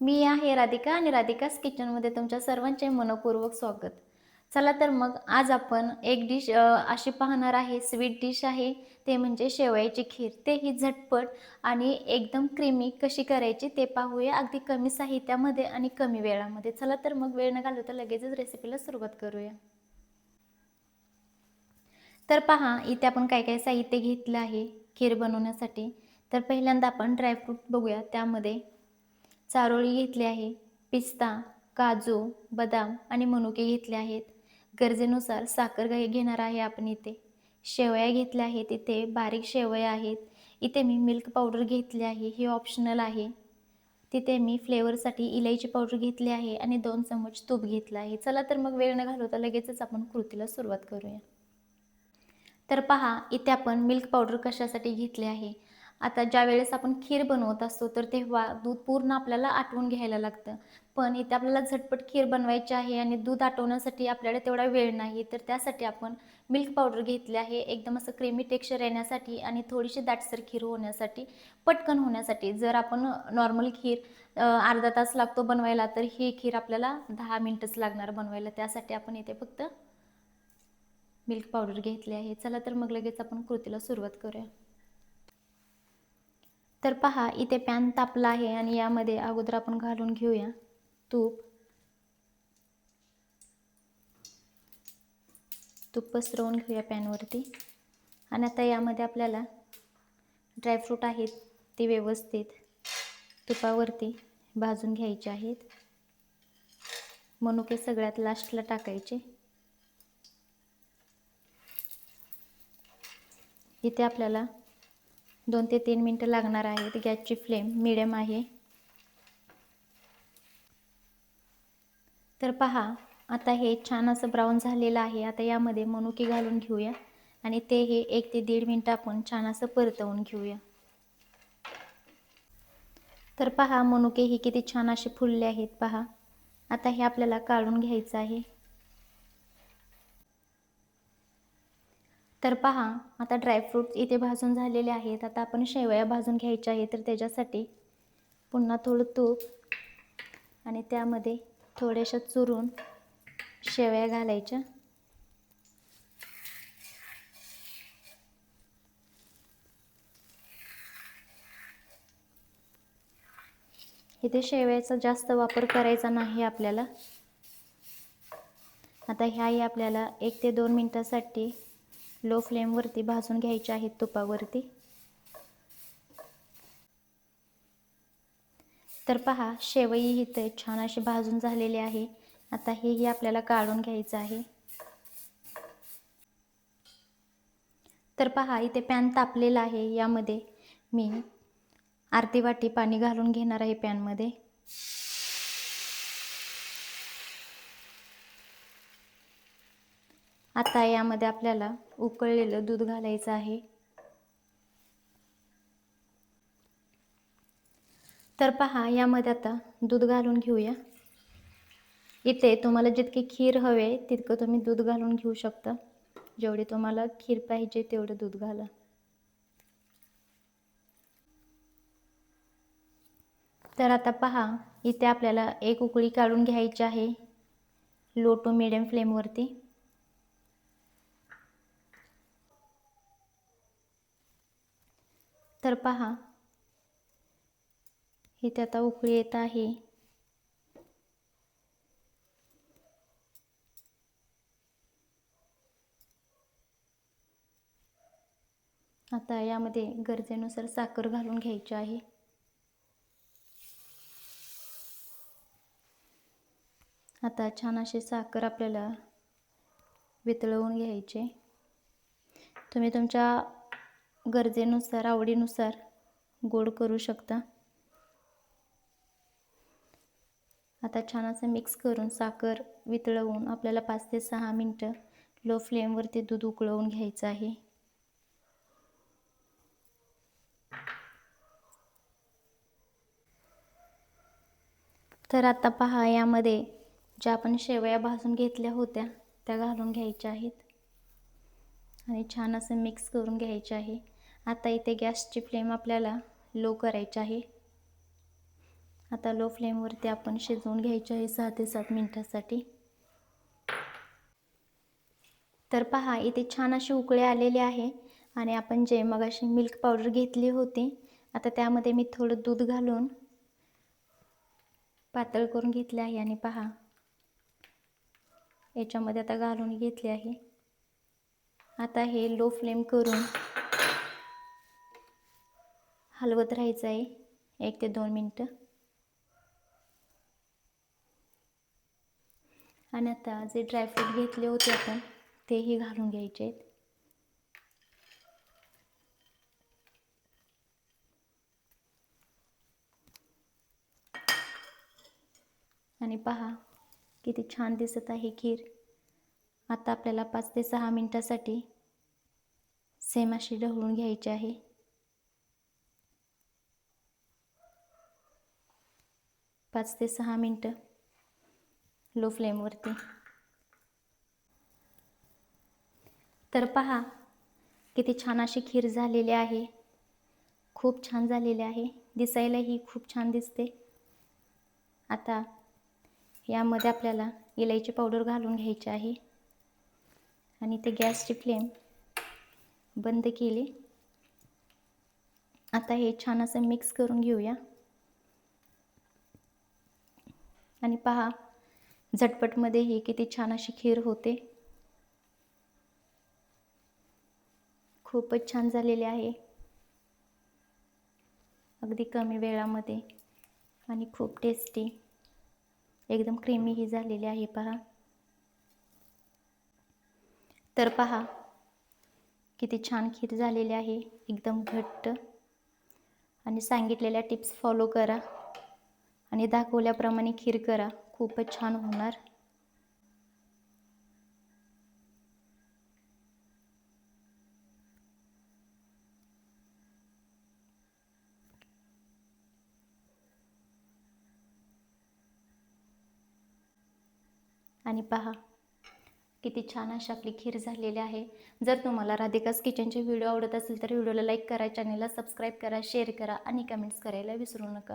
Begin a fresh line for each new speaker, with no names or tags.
मी आहे राधिका आणि राधिकाच किचनमध्ये तुमच्या सर्वांचे मनःपूर्वक स्वागत. चला तर मग आज आपण एक डिश अशी पाहणार आहे, स्वीट डिश आहे, ते म्हणजे शेवयाची खीर. तेही झटपट आणि एकदम क्रीमी कशी करायची ते पाहूया अगदी कमी साहित्यामध्ये आणि कमी वेळामध्ये. चला तर मग वेळ न घालवता लगेचच रेसिपीला सुरुवात करूया. तर पहा इथे आपण काय काय साहित्य घेतलं आहे खीर बनवण्यासाठी. तर पहिल्यांदा आपण ड्रायफ्रूट बघूया. त्यामध्ये चारोळी घेतली आहे, पिस्ता, काजू, बदाम आणि मनुके घेतले आहेत. गरजेनुसार साखर घेणार आहे आपण इथे. शेवया घेतल्या आहेत, इथे बारीक शेवया आहेत. इथे मी मिल्क पावडर घेतली आहे, हे ऑप्शनल आहे. तिथे मी फ्लेवरसाठी इलायची पावडर घेतली आहे आणि 2 चम्मच तूप घेतलं आहे. चला तर मग वेळ न घालवता लगेचच आपण कृतीला सुरुवात करूया. तर पहा इथे आपण मिल्क पावडर कशासाठी घेतले आहे. आता ज्यावेळेस आपण खीर बनवत असतो तर तेव्हा दूध पूर्ण आपल्याला आटवून घ्यायला लागतं. पण इथे आपल्याला झटपट खीर बनवायची आहे आणि दूध आटवण्यासाठी आपल्याला तेवढा वेळ नाही. तर त्यासाठी आपण मिल्क पावडर घेतली आहे. एकदम असं क्रीमी टेक्स्चर येण्यासाठी आणि थोडीशी दाटसर खीर होण्यासाठी, पटकन होण्यासाठी. जर आपण नॉर्मल खीर अर्धा तास लागतो बनवायला, तर ही खीर आपल्याला 10 मिनिटच लागणार बनवायला. त्यासाठी आपण इथे फक्त मिल्क पावडर घेतली आहे. चला तर मग लगेच आपण कृतीला सुरुवात करूया. तर पहा इथे पॅन तापला आहे आणि यामध्ये अगोदर आपण घालून घेऊया तूप. तूप पसरवून घेऊया पॅनवरती. आणि आता यामध्ये आपल्याला ड्रायफ्रूट आहेत ते व्यवस्थित तुपावरती भाजून घ्यायचे आहेत. मनुके सगळ्यात लास्टला टाकायचे. इथे आपल्याला 2 ते 3 मिनिटं लागणार आहेत. गॅसची फ्लेम मिडियम आहे. तर पहा आता हे छान असं ब्राऊन झालेलं आहे. आता यामध्ये मनुके घालून घेऊया आणि ते हे 1 ते 1.5 मिनिटं आपण छान असं परतवून घेऊया. तर पहा मनुके ही किती छान असे फुलले आहेत पहा. आता हे आपल्याला काढून घ्यायचं आहे. तर पहा आता ड्रायफ्रूट्स इथे भाजून झालेले आहेत. आता आपण शेवया भाजून घ्यायच्या आहेत. तर त्याच्यासाठी पुन्हा थोडं तूप आणि त्यामध्ये थोड्याशा चुरून शेवया घालायच्या. इथे शेवयाचा जास्त वापर करायचा नाही आपल्याला. आता ह्याही आपल्याला 1 ते 2 मिनिटासाठी लो फ्लेमवरती भाजून घ्यायच्या आहेत तुपावरती. तर पहा शेवई इथे छान अशी भाजून झालेली आहे. आता हेही आपल्याला काढून घ्यायचं आहे. तर पहा इथे पॅन तापलेला आहे. यामध्ये मी अर्धी वाटी पाणी घालून घेणार आहे पॅनमध्ये. आता यामध्ये आपल्याला उकळलेलं दूध घालायचं आहे. तर पहा यामध्ये आता दूध घालून घेऊया. इथे तुम्हाला जितकी खीर हवे तितकं तुम्ही दूध घालून घेऊ शकता. जेवढी तुम्हाला खीर पाहिजे तेवढं दूध घाला. तर आता पहा इथे आपल्याला एक उकळी काढून घ्यायची आहे लो टू मिडियम फ्लेमवरती. तर पहा इथे आता उकळी येत आहे. आता यामध्ये गरजेनुसार साखर घालून घ्यायची आहे. आता छान अशी साखर आपल्याला वितळवून घ्यायचे. तुम्ही तुमच्या गरजेनुसार आवडीनुसार गोड करू शकता. आता छान असं मिक्स करून साखर वितळवून आपल्याला 5 ते 6 मिनिटं लो फ्लेमवरती दूध उकळवून घ्यायचं आहे. तर आता पहा यामध्ये ज्या आपण शेवया भाजून घेतल्या होत्या त्या घालून घ्यायच्या आहेत आणि छान असं मिक्स करून घ्यायचे आहे. आता इथे गॅसची फ्लेम आपल्याला लो करायची आहे आता लो फ्लेमवरती आपण शिजवून घ्यायचे आहे 6 ते 7 मिनिटासाठी. तर पहा इथे छान अशी उकळी आलेली आहे आणि आपण जे मगाशी मिल्क पावडर घेतली होती, आता त्यामध्ये मी थोडं दूध घालून पातळ करून घेतले आहे आणि पहा याच्यामध्ये आता घालून घेतले आहे. आता हे लो फ्लेम करून हलवत राहायचं आहे 1 ते 2 मिनटं. आणि आता जे ड्रायफ्रूट घेतले होते आपण तेही घालून घ्यायचे आहेत. आणि पहा किती छान दिसत आहे खीर. आता आपल्याला 5 ते 6 मिनिटासाठी सेम अशी ढवळून घ्यायची आहे. 5 ते 6 मिनटं लो फ्लेमवरती. तर पहा किती छान अशी खीर झालेली आहे. खूप छान झालेली आहे. दिसायलाही खूप छान दिसते. आता यामध्ये आपल्याला इलायची पावडर घालून घ्यायची आहे आणि ते गॅसची फ्लेम बंद केली. आता हे छान असं मिक्स करून घेऊया. आणि पहा झटपटमध्ये ही किती छान अशी खीर होते. खूपच छान झालेली आहे. अगदी कमी वेळामध्ये आणि खूप टेस्टी एकदम क्रीमी ही झालेली आहे पहा. तर पहा किती छान खीर झालेली आहे. एकदम घट्ट. आणि सांगितलेल्या टिप्स फॉलो करा आणि दाखवल्याप्रमाणे खीर करा. खूपच छान होणार. आणि पहा किती छान अशी आपली खीर झालेली आहे. जर तुम्हाला राधिकास किचनचे व्हिडिओ आवडत असेल तर व्हिडिओला लाईक करा, चॅनलला सबस्क्राईब करा, शेअर करा आणि कमेंट्स करायला विसरू नका.